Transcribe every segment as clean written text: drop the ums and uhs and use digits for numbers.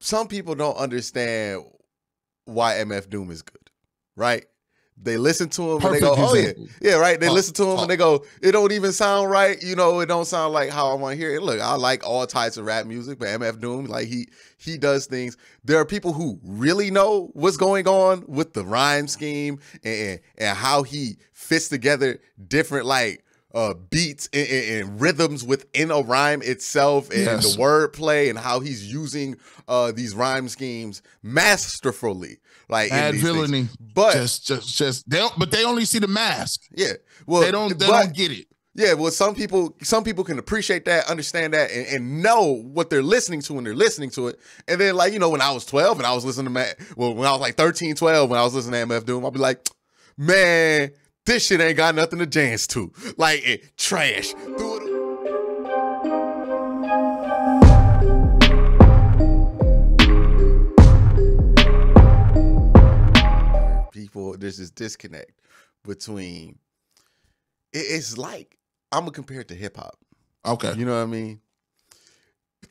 some people don't understand why MF Doom is good, right? They listen to him Perfect and they go, example. yeah, right. They listen to him and they go, it don't even sound right. You know, it don't sound like how I want to hear it. Look, I like all types of rap music, but MF Doom, like he does things. There are people who really know what's going on with the rhyme scheme and how he fits together different like beats and rhythms within a rhyme itself, and the wordplay and how he's using these rhyme schemes masterfully. Like Bad villainy, things. But just they only see the mask. Yeah, well, they don't get it. Yeah, well, some people can appreciate that, understand that, and know what they're listening to when they're listening to it. And then, like, you know, when I was 12 and I was listening to when I was like 13, 12, when I was listening to MF Doom, I'll be like, man, this shit ain't got nothing to dance to. Like, trash. There's this disconnect between it's like I'm gonna compare it to hip hop. Okay. You know what I mean?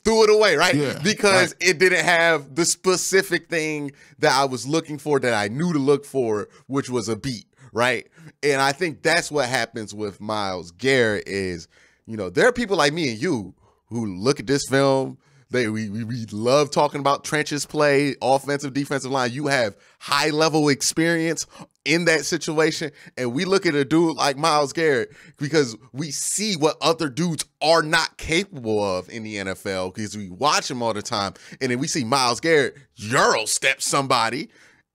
Threw it away, right? Yeah, because it didn't have the specific thing that I was looking for, that I knew to look for, which was a beat, right? And I think that's what happens with Myles Garrett is, you know, there are people like me and you who look at this film. We love talking about trenches play, offensive, defensive line. You have high level experience in that situation. And we look at a dude like Myles Garrett because we see what other dudes are not capable of in the NFL because we watch him all the time. And then we see Myles Garrett Euro step somebody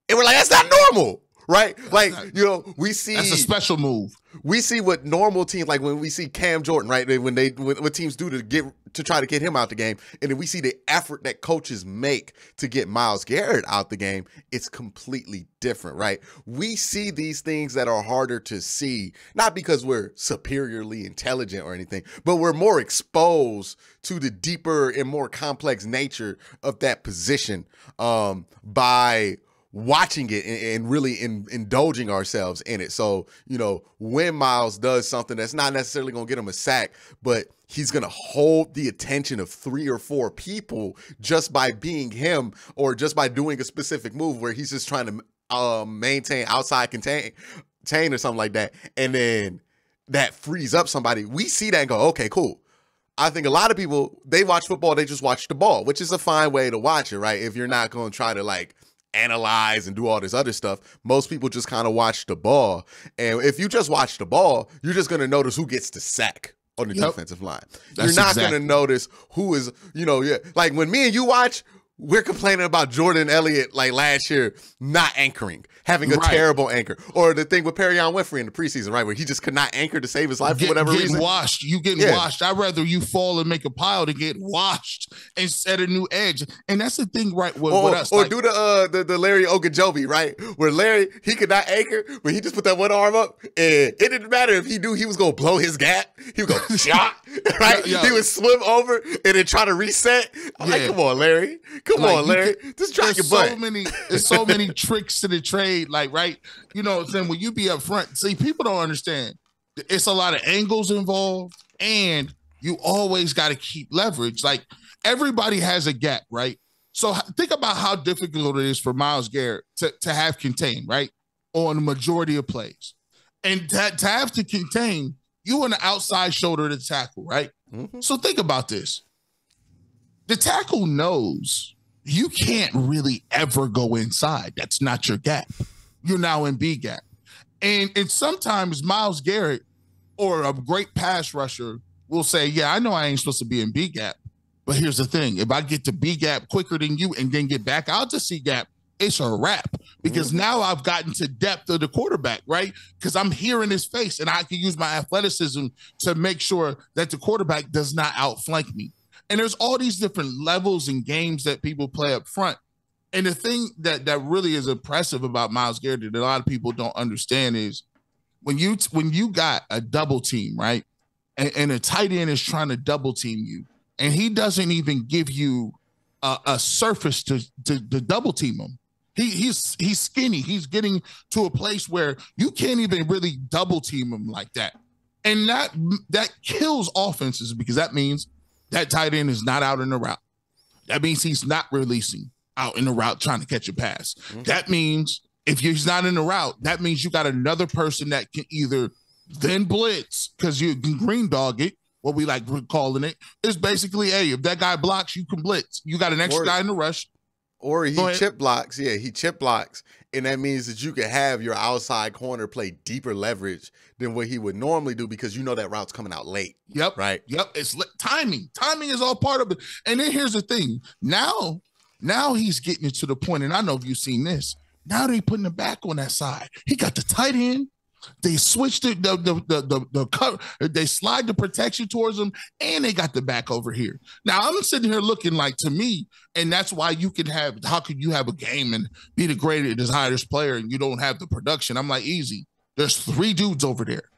and we're like, that's not normal. Right? Like, you know, we see that's a special move. We see what normal teams, like when we see Cam Jordan, right? What teams do to try to get him out the game. And then we see the effort that coaches make to get Myles Garrett out the game. It's completely different, right? We see these things that are harder to see, not because we're superiorly intelligent or anything, but we're more exposed to the deeper and more complex nature of that position by watching it and really indulging ourselves in it. So, you know, when Myles does something that's not necessarily going to get him a sack, but he's going to hold the attention of 3 or 4 people just by being him, or just by doing a specific move where he's just trying to maintain outside contain or something like that. And then that frees up somebody. We see that and go, okay, cool. I think a lot of people, they watch football, they just watch the ball, which is a fine way to watch it, right? If you're not going to try to like analyze and do all this other stuff, most people just kind of watch the ball. And if you just watch the ball, you're just going to notice who gets the sack on the defensive line. You're not going to notice who is, you know, like when me and you watch, we're complaining about Jordan Elliott like last year not anchoring, having a terrible anchor. Or the thing with Perion Winfrey in the preseason, right, where he just could not anchor to save his life for whatever reason. Washed. You getting washed. I'd rather you fall and make a pile to get washed and set a new edge. And that's the thing, right, with us. Or like, do the Larry Ogunjobi, right, where Larry, he could not anchor, but he just put that one arm up, and it didn't matter if he knew he was going to blow his gap. He would go, shot, right? He would swim over and then try to reset. I'm like, come on, Larry. Come on, Larry. Just try your butt. There's so many tricks to the trade, like, right? You know, then when you be up front, see, people don't understand. It's a lot of angles involved, and you always got to keep leverage. Like, everybody has a gap, right? So think about how difficult it is for Myles Garrett to have contain, right, on the majority of plays. And to have to contain, you on the outside shoulder to tackle, right? Mm-hmm. So think about this. The tackle knows you can't really ever go inside. That's not your gap. You're now in B gap. And sometimes Myles Garrett or a great pass rusher will say, yeah, I know I ain't supposed to be in B gap, but here's the thing. If I get to B gap quicker than you and then get back out to C gap, it's a wrap, because now I've gotten to depth of the quarterback, right? Because I'm hearing his face and I can use my athleticism to make sure that the quarterback does not outflank me. And there's all these different levels and games that people play up front. And the thing that really is impressive about Myles Garrett that a lot of people don't understand is when you got a double team, right? And a tight end is trying to double team you, and he doesn't even give you a surface to double team him. He's skinny. He's getting to a place where you can't even really double team him like that. And that kills offenses, because that means that tight end is not out in the route. That means he's not releasing out in the route trying to catch a pass. Mm-hmm. That means if he's not in the route, that means you got another person that can either then blitz because you can green dog it. What we like calling it is basically, hey, if that guy blocks, you can blitz. You got an extra guy in the rush. Or he chip blocks. Yeah, he chip blocks. And that means that you can have your outside corner play deeper leverage than what he would normally do because you know that route's coming out late. Yep. Right? Yep. It's timing. Timing is all part of it. And then here's the thing. Now he's getting it to the point, and I know you've seen this. Now they putting the back on that side. He got the tight end. They switched it, the cover. They slide the protection towards him, and they got the back over here. Now I'm sitting here looking like, to me, and that's why you can have. How could you have a game and be the greatest, highest player, and you don't have the production? I'm like, easy. There's 3 dudes over there.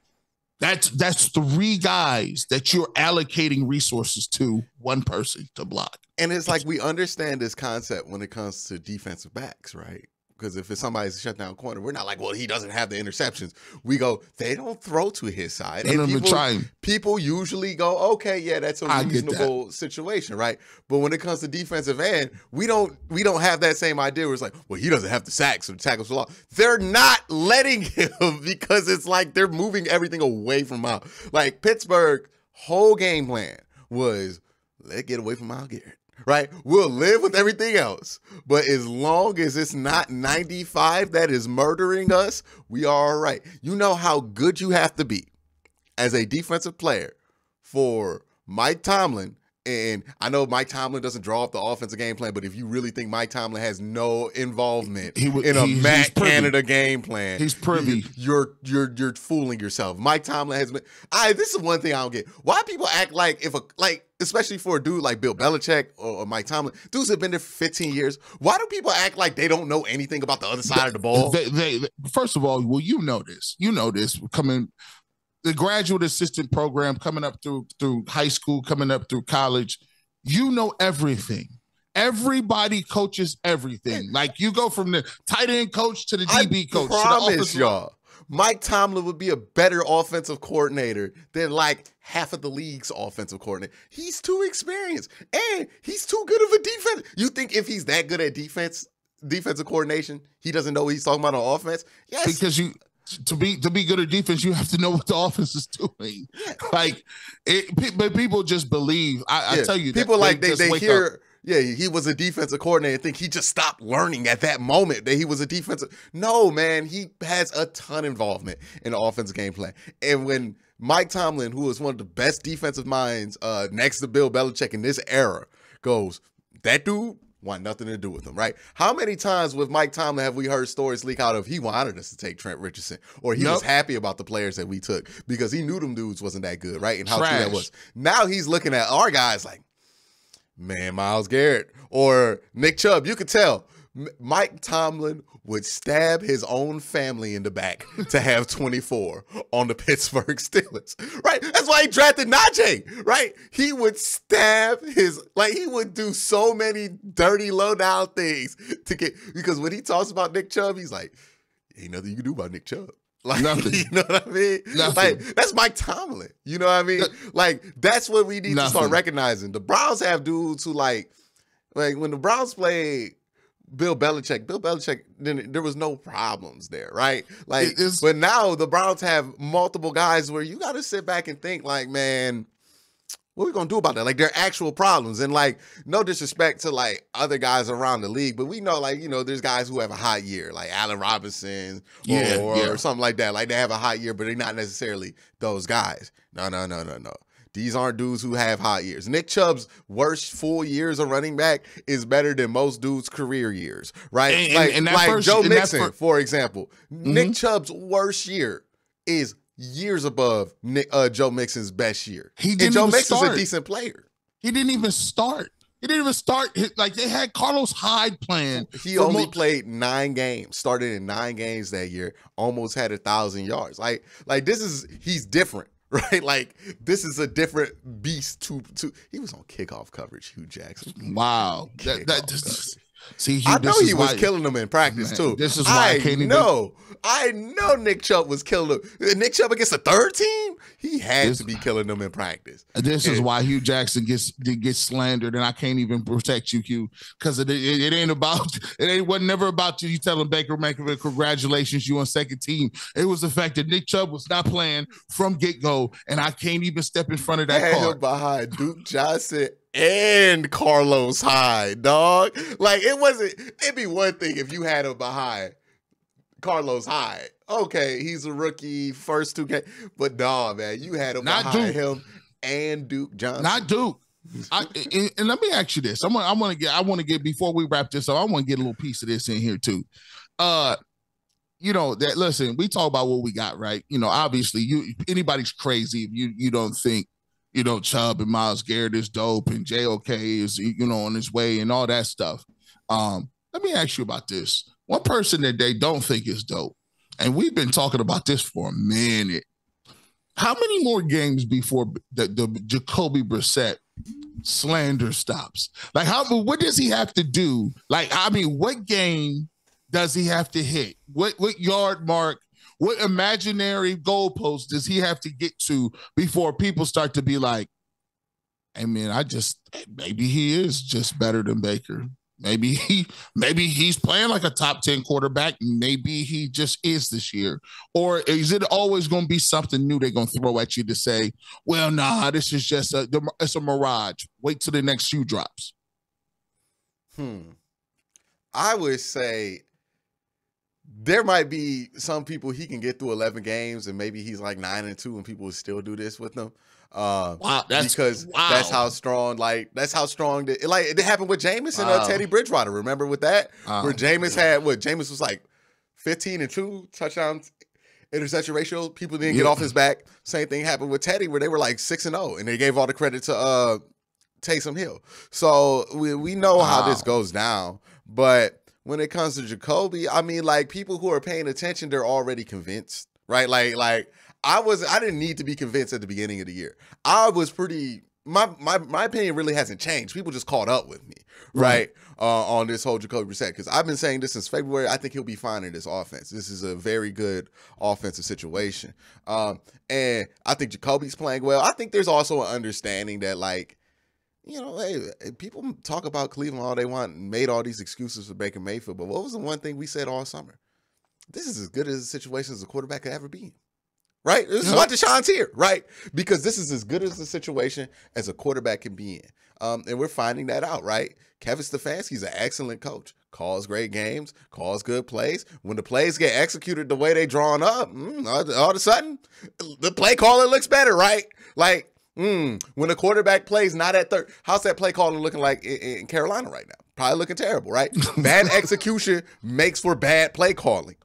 That's 3 guys that you're allocating resources to, one person to block. And it's like we understand this concept when it comes to defensive backs, right? Because if it's somebody's shut down corner, we're not like, well, he doesn't have the interceptions. We go, they don't throw to his side. And people usually go, okay, yeah, that's a reasonable situation, right? But when it comes to defensive end, we don't have that same idea where it's like, well, he doesn't have the sacks or tackles for loss. They're not letting him because it's like they're moving everything away from Myles. Like Pittsburgh's whole game plan was, let's get away from Myles Garrett. Right? We'll live with everything else. But as long as it's not 95 that is murdering us, we are all right. You know how good you have to be as a defensive player for Mike Tomlin. And I know Mike Tomlin doesn't draw up the offensive game plan, but if you really think Mike Tomlin has no involvement in a Matt Canada game plan, he's privy. You're fooling yourself. Mike Tomlin has been. This is one thing I don't get. Why people act like especially for a dude like Bill Belichick or Mike Tomlin, dudes have been there for 15 years. Why do people act like they don't know anything about the other side of the ball? They first of all, well, you know this coming. The graduate assistant program coming up through high school, coming up through college, you know everything. Everybody coaches everything. Like you go from the tight end coach to the DB coach. I promise y'all, Mike Tomlin would be a better offensive coordinator than like half of the league's offensive coordinator. He's too experienced and he's too good of a defense. You think if he's that good at defensive coordination, he doesn't know what he's talking about on offense? Yes. Because to be good at defense, you have to know what the offense is doing. Like, but people just believe. I tell you, people like they hear. Yeah, he was a defensive coordinator and think he just stopped learning at that moment that he was a defensive. No, man, he has a ton of involvement in the offensive game plan. And when Mike Tomlin, who is one of the best defensive minds next to Bill Belichick in this era, goes, that dude want nothing to do with him, right? How many times with Mike Tomlin have we heard stories leak out of he wanted us to take Trent Richardson, or he was happy about the players that we took because he knew them dudes wasn't that good, right? And how true that was. Now he's looking at our guys like, man, Myles Garrett or Nick Chubb. You could tell Mike Tomlin would stab his own family in the back to have 24 on the Pittsburgh Steelers, right? That's why he drafted Najee, right? He would stab he would do so many dirty, low-down things to get, because when he talks about Nick Chubb, he's like, ain't nothing you can do about Nick Chubb. Like, nothing. You know what I mean? Nothing. Like, that's Mike Tomlin. You know what I mean? Like, that's what we need to start recognizing. The Browns have dudes who like when the Browns played Bill Belichick, then there was no problems there, right? Like, but now the Browns have multiple guys where you got to sit back and think like, man, what are we going to do about that? Like, they're actual problems. And like, no disrespect to like other guys around the league, but we know like, you know, there's guys who have a hot year, like Allen Robinson or something like that. Like they have a hot year, but they're not necessarily those guys. No. These aren't dudes who have hot years. Nick Chubb's worst full years of running back is better than most dudes' career years, right? Joe Mixon, for example. Mm-hmm. Nick Chubb's worst year is years above Joe Mixon's best year. Joe Mixon's a decent player. He didn't even start. Like they had Carlos Hyde playing. He only played 9 games, started in 9 games that year, almost had 1,000 yards. Like he's different. Right, like this is a different beast. He was on kickoff coverage, Hugh Jackson. Wow, See, Hugh, I know he was killing them in practice too. This is why I know Nick Chubb was killing them. Nick Chubb against the third team, he had to be killing them in practice. This is why Hugh Jackson gets slandered, and I can't even protect you, Hugh, because it ain't about it wasn't never about you telling Baker Mayfield congratulations, you on second team. It was the fact that Nick Chubb was not playing from get-go, and I can't even step in front of that car. Behind Duke Johnson and Carlos Hyde, dog. Like, it'd be one thing if you had him behind Carlos Hyde. Okay, he's a rookie, first 2 games. But dog, man, you had him behind him and Duke Johnson. Not Duke. And let me ask you this. I want to get before we wrap this up, I want to get a little piece of this in here too. Listen, we talk about what we got, right? Obviously anybody's crazy if you don't think Chubb and Myles Garrett is dope and JOK is, on his way and all that stuff. Let me ask you about this. One person that they don't think is dope, and we've been talking about this for a minute. How many more games before the Jacoby Brissett slander stops? Like, what does he have to do? Like, what game does he have to hit? What yard mark? What imaginary goalpost does he have to get to before people start to be like, hey, man, maybe he is just better than Baker. Maybe he's playing like a top 10 quarterback. Maybe he just is this year. Or is it always going to be something new they're going to throw at you to say, well, nah, this is just it's a mirage. Wait till the next shoe drops. I would say there might be some people he can get through 11 games and maybe he's like 9-2 and people would still do this with them. That's how strong, it happened with Jameis and Teddy Bridgewater. Remember with that? Where Jameis was like 15-2 touchdowns, interception ratio. People didn't get off his back. Same thing happened with Teddy where they were like 6-0 and they gave all the credit to Taysom Hill. So we know how this goes down. But when it comes to Jacoby, people who are paying attention, they're already convinced, right? Like I didn't need to be convinced at the beginning of the year. I was my opinion really hasn't changed. People just caught up with me, right? On this whole Jacoby Brissett, because I've been saying this since February. I think he'll be fine in this offense. This is a very good offensive situation. And I think Jacoby's playing well. I think there's also an understanding that, hey, people talk about Cleveland all they want and made all these excuses for Baker Mayfield, but what was the one thing we said all summer? This is as good as a situation as a quarterback could ever be in, right? This is why Deshaun's here, right? Because this is as good as a situation as a quarterback can be in. And we're finding that out, right? Kevin Stefanski's an excellent coach. Calls great games, calls good plays. When the plays get executed the way they drawn up, all of a sudden, the play caller looks better, right? When the quarterback plays not at third, how's that play calling looking like in Carolina right now? Probably looking terrible, right? Bad execution makes for bad play calling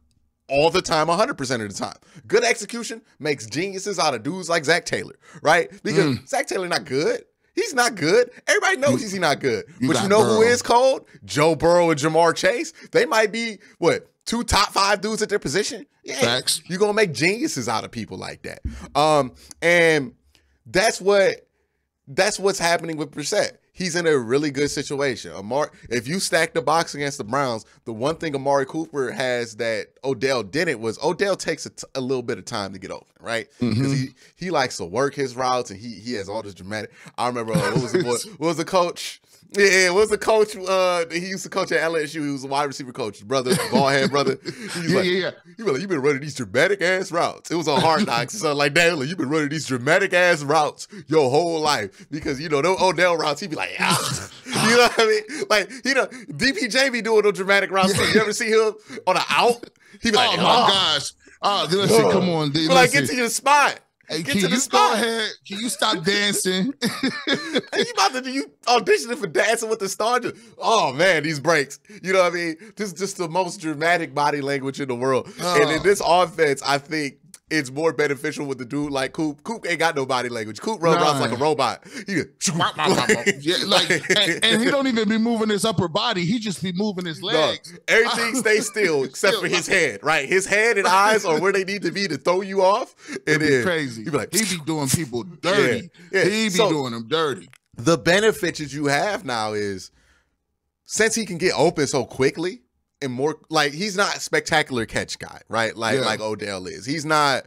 all the time, 100% of the time. Good execution makes geniuses out of dudes like Zach Taylor, right? Because Zach Taylor not good. He's not good. Everybody knows he's not good. But you know who is cold? Joe Burrow and Jamar Chase. They might be, 2 top 5 dudes at their position? Yeah. Facts. You're going to make geniuses out of people like that. And that's what's happening with Brissett. He's in a really good situation. If you stack the box against the Browns, the one thing Amari Cooper has that Odell didn't was Odell takes a little bit of time to get open, right? Because he likes to work his routes and he has all this dramatic. I remember what was the coach? Yeah, what was the coach? He used to coach at LSU. He was a wide receiver coach, brother, bald head brother. Yeah. You've been running these dramatic ass routes. It was on Hard Knocks and something like that. You've been running these dramatic ass routes your whole life because those Odell routes. He'd be like, you know what I mean? DPJ be doing those dramatic routes. You ever see him on an out? He'd be like, oh my gosh. Listen, come on, dude. Get to your spot. Hey, can you go ahead? Can you stop dancing? You auditioning for Dancing with the Stars? Oh man, these breaks. You know what I mean? This is just the most dramatic body language in the world. And in this offense, I think it's more beneficial with the dude like Coop. Coop ain't got no body language. Coop runs around like a robot. And he don't even be moving his upper body. He just be moving his legs. No, everything stays still except for his head, right? His head and eyes are where they need to be to throw you off. It is crazy. He be doing people dirty. Yeah. He be doing them dirty. The benefit that you have now is since he can get open so quickly and more, like, he's not a spectacular catch guy, right? Like Odell is. He's not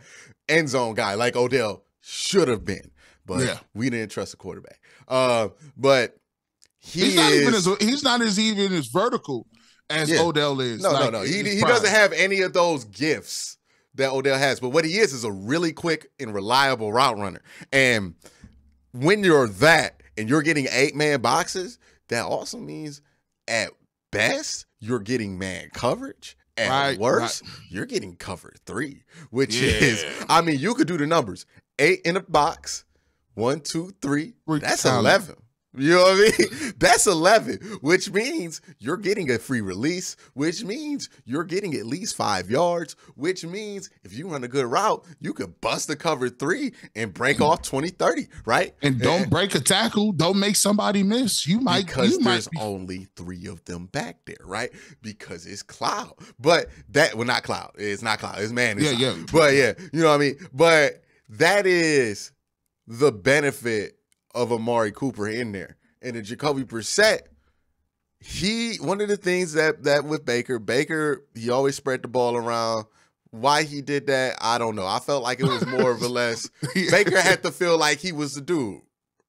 end zone guy like Odell should have been, but we didn't trust the quarterback. But he's not even as vertical as Odell is. No. He doesn't have any of those gifts that Odell has. But what he is a really quick and reliable route runner. And when you're that and you're getting 8-man boxes, that also means at best you're getting man coverage. At worst, you're getting cover 3, which is, I mean, you could do the numbers. 8 in a box, 1, 2, 3. That's 11. You know what I mean? That's 11, which means you're getting a free release, which means you're getting at least 5 yards, which means if you run a good route, you could bust the cover 3 and break off 20, 30, right? And don't break a tackle. Don't make somebody miss. Because there's only 3 of them back there, right? Because it's cloud. But not cloud. It's not cloud. It's man. But you know what I mean? But that is the benefit of Amari Cooper in there. And the Jacoby Brissett, one of the things that with Baker, he always spread the ball around. Why he did that, I don't know. I felt like it was more of a less. Baker had to feel like he was the dude.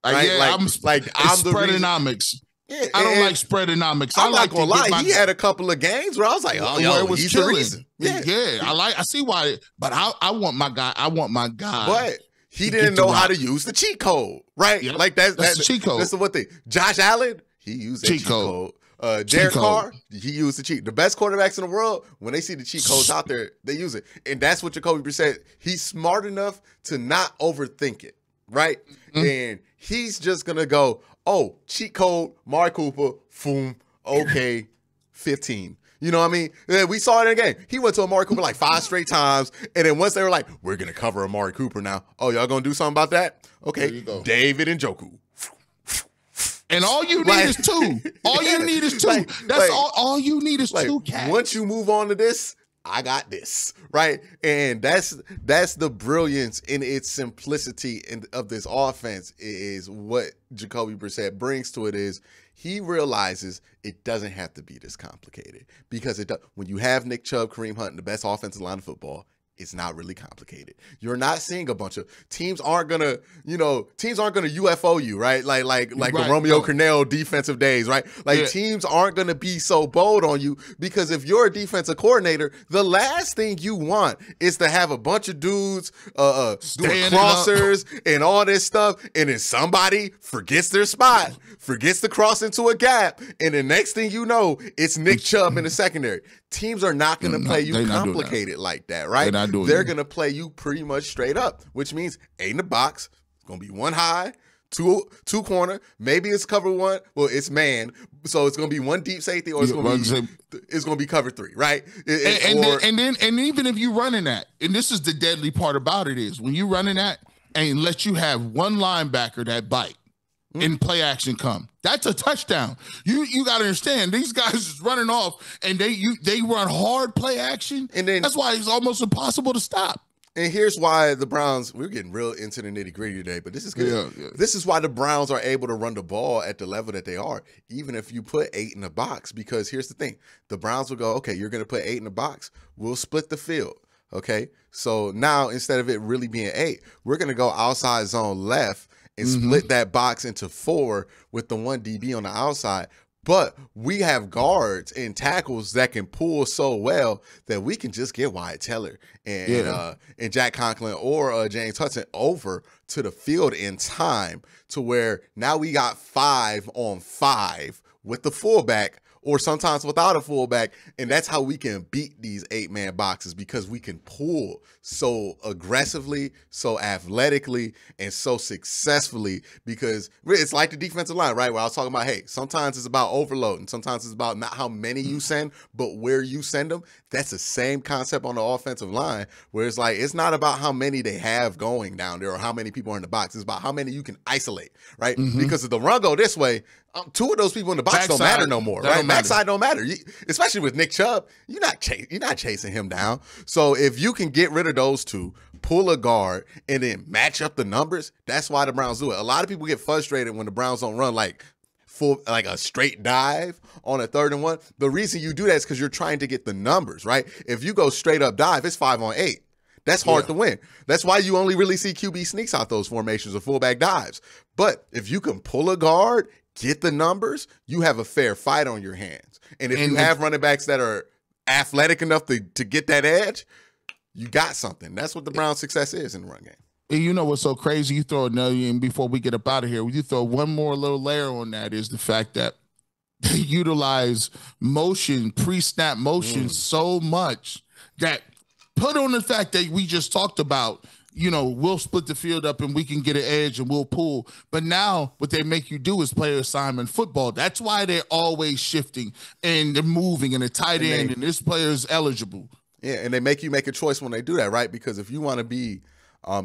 Right? I'm spreadonomics. Yeah, I don't like spreadonomics. I'm not gonna lie. He had a couple of games where I was like, he's the reason. I see why. But I want my guy. But he didn't know how to use the cheat code, right? Yep. Like that's the cheat code. That's the one thing. Josh Allen, he used that cheat code. Derek Carr, he used the cheat. The best quarterbacks in the world, when they see the cheat codes out there, they use it. And that's what Jacoby Brissett, he's smart enough to not overthink it, right? Mm-hmm. And he's just going to go, cheat code, Amari Cooper, boom, okay, 15. You know what I mean? We saw it in the game. He went to Amari Cooper like 5 straight times. And then once they were like, we're going to cover Amari Cooper now. Oh, y'all going to do something about that? Okay. There you go. David and Njoku. And all you need is 2. All you need is 2. That's all you need is 2 cats. Once you move on to this, I got this, right? And that's the brilliance in its simplicity of this offense is what Jacoby Brissett brings to it is he realizes it doesn't have to be this complicated because when you have Nick Chubb, Kareem Hunt, and the best offensive line of football, it's not really complicated. You're not seeing a bunch of teams aren't gonna UFO you, right? Like the Romeo Cornell defensive days, right? Teams aren't gonna be so bold on you because if you're a defensive coordinator, the last thing you want is to have a bunch of dudes doing crossers and all this stuff, and then somebody forgets their spot, forgets to cross into a gap, and the next thing you know, it's Nick Chubb in the secondary. Teams are not going to play you complicated like that, right? They're going to play you pretty much straight up, which means 8 in the box. It's going to be 1 high, two corner. Maybe it's cover 1. Well, it's man, so it's going to be 1 deep safety, or it's going to be cover 3, right? And even if you running that, and this is the deadly part about it is when you running that and let you have 1 linebacker that bite. And play action come. That's a touchdown. You got to understand these guys is running off and they run hard play action, and then that's why it's almost impossible to stop. And here's why the Browns, we're getting real into the nitty gritty today, but this is good. Yeah. This is why the Browns are able to run the ball at the level that they are, even if you put 8 in the box. Because here's the thing: the Browns will go, okay, you're going to put 8 in the box. We'll split the field. Okay, so now instead of it really being 8, we're going to go outside zone left. And split that box into 4 with the 1 DB on the outside. But we have guards and tackles that can pull so well that we can just get Wyatt Teller and Jack Conklin or James Hudson over to the field in time to where now we got 5 on 5 with the fullback or sometimes without a fullback, and that's how we can beat these 8-man boxes because we can pull so aggressively, so athletically, and so successfully because it's like the defensive line, right? Where I was talking about, hey, sometimes it's about overloading. Sometimes it's about not how many you send, but where you send them. That's the same concept on the offensive line where it's like it's not about how many they have going down there or how many people are in the box. It's about how many you can isolate, right? Because if the run go this way, 2 of those people in the box don't matter no more, right? Backside don't matter, especially with Nick Chubb. You're not chasing him down. So if you can get rid of those 2, pull a guard, and then match up the numbers, that's why the Browns do it. A lot of people get frustrated when the Browns don't run like like a straight dive on a 3rd and 1. The reason you do that is because you're trying to get the numbers, right? If you go straight up dive, it's 5 on 8. That's hard to win. That's why you only really see QB sneaks out those formations or fullback dives. But if you can pull a guard, get the numbers, you have a fair fight on your hands. And if you have running backs that are athletic enough to get that edge, you got something. That's what the Browns' success is in the run game. And you know what's so crazy? You throw another, and before we get up out of here, you throw one more little layer on that is the fact that they utilize motion, pre-snap motion so much that put on the fact that we just talked about, you know, we'll split the field up and we can get an edge and we'll pull. But now what they make you do is player assignment football. That's why they're always shifting and they're moving and a tight end and this player is eligible. Yeah, and they make you make a choice when they do that, right? Because if you want to be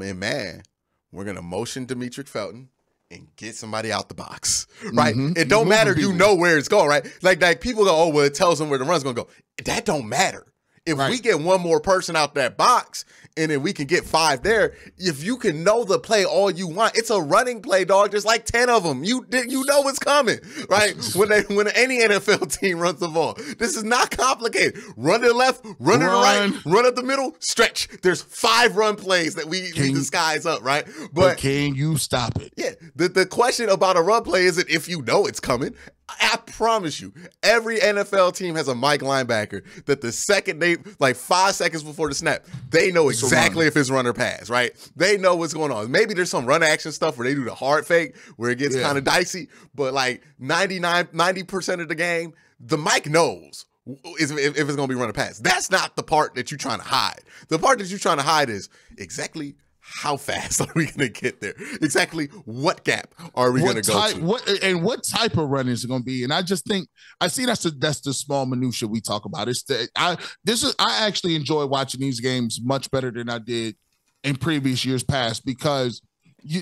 in man, we're going to motion Demetric Felton and get somebody out the box, right? It don't matter. You know where it's going, right? Like people go, oh, well, it tells them where the run's going to go. That don't matter. If we get one more person out that box and then we can get 5 there, if you can know the play all you want, it's a running play, dog. There's like 10 of them. You know what's coming, right? When any NFL team runs the ball, this is not complicated. Run to the left, run to the right, run up the middle, stretch. There's 5 run plays that we disguise up, right? But can you stop it? Yeah. The question about a run play isn't if you know it's coming. I promise you, every NFL team has a Mike linebacker that the second they, like 5 seconds before the snap, they know exactly if it's run or pass, right? They know what's going on. Maybe there's some run action stuff where they do the hard fake where it gets kind of dicey, but like 90% of the game, the Mike knows if it's going to be run or pass. That's not the part that you're trying to hide. The part that you're trying to hide is exactly how fast are we going to get there? Exactly what gap are we going to go to? What type of run is it going to be? And I just think I see that's the small minutia we talk about. I actually enjoy watching these games much better than I did in previous years past because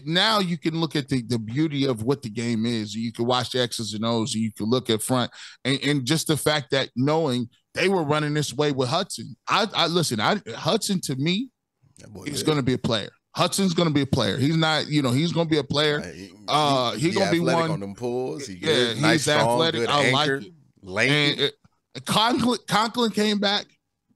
now you can look at the beauty of what the game is. You can watch the X's and O's, and you can look at front, and just the fact that knowing they were running this way with Hudson. Hudson to me. He's going to be a player. Hudson's going to be a player. He's not, he's going to be a player. He's going to be one on them pulls. He's nice, athletic. strong, I anchor, like it. Lanky. And Conklin came back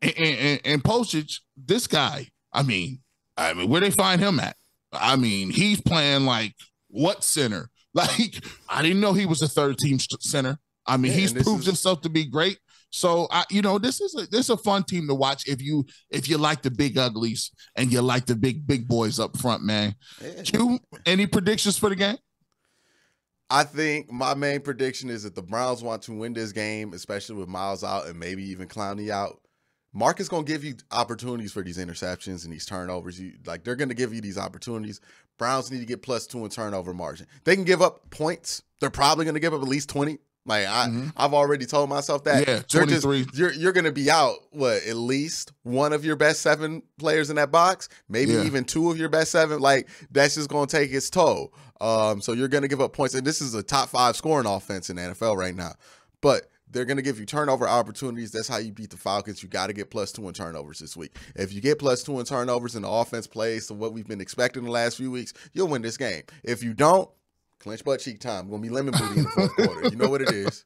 and Postage. This guy, I mean, where they find him at? I mean, he's playing like what center? Like I didn't know he was a 3rd-team center. I mean, he's proved himself to be great. So this is a fun team to watch if you like the big uglies and you like the big boys up front, man. Yeah. Q, any predictions for the game? I think my main prediction is that the Browns want to win this game, especially with Myles out and maybe even Clowney out. Mark is going to give you opportunities for these interceptions and these turnovers. They're going to give you these opportunities. Browns need to get +2 in turnover margin. They can give up points. They're probably going to give up at least 20. Like I've already told myself that. Yeah, 23. You're going to be out at least one of your best 7 players in that box, maybe even 2 of your best 7. Like that's just going to take its toll. So you're going to give up points, and this is a top 5 scoring offense in the NFL right now. But they're going to give you turnover opportunities. That's how you beat the Falcons. You got to get +2 in turnovers this week. If you get +2 in turnovers and the offense plays to what we've been expecting the last few weeks, you'll win this game. If you don't, clench butt cheek time. We're going to be lemon booty in the 4th quarter. You know what it is.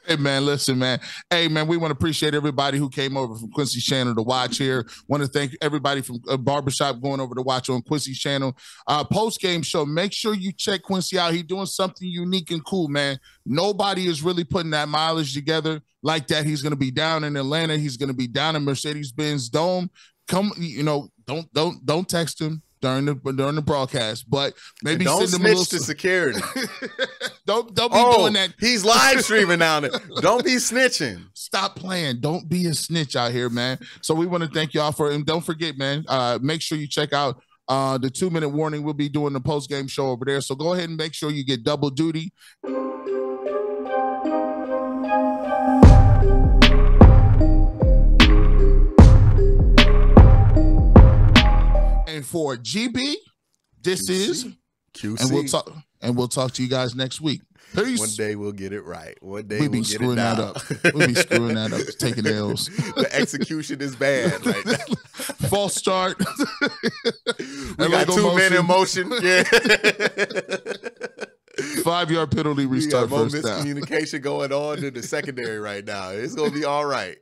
Hey, man, listen, man. Hey, man, we want to appreciate everybody who came over from Quincy's channel to watch here. Want to thank everybody from Barbershop going over to watch on Quincy's channel. Post-game show, make sure you check Quincy out. He's doing something unique and cool, man. Nobody is really putting that mileage together like that. He's going to be down in Atlanta. He's going to be down in Mercedes-Benz Dome. Come, don't text him during the broadcast, but maybe don't send them snitch to security. don't be doing that. He's live streaming down there. Don't be snitching. Stop playing. Don't be a snitch out here, man. So we want to thank y'all and don't forget, man, make sure you check out the 2-minute warning. We'll be doing the post-game show over there. So go ahead and make sure you get double duty. And for GB, this is QC. And we'll talk to you guys next week. Peace. One day we'll get it right. One day we'll be screwing that up. We'll be screwing that up, taking L's. The execution is bad right now. False start. We got 2 men in motion. Yeah. 5-yard penalty, restart more first down. miscommunication going on in the secondary right now. It's gonna be all right.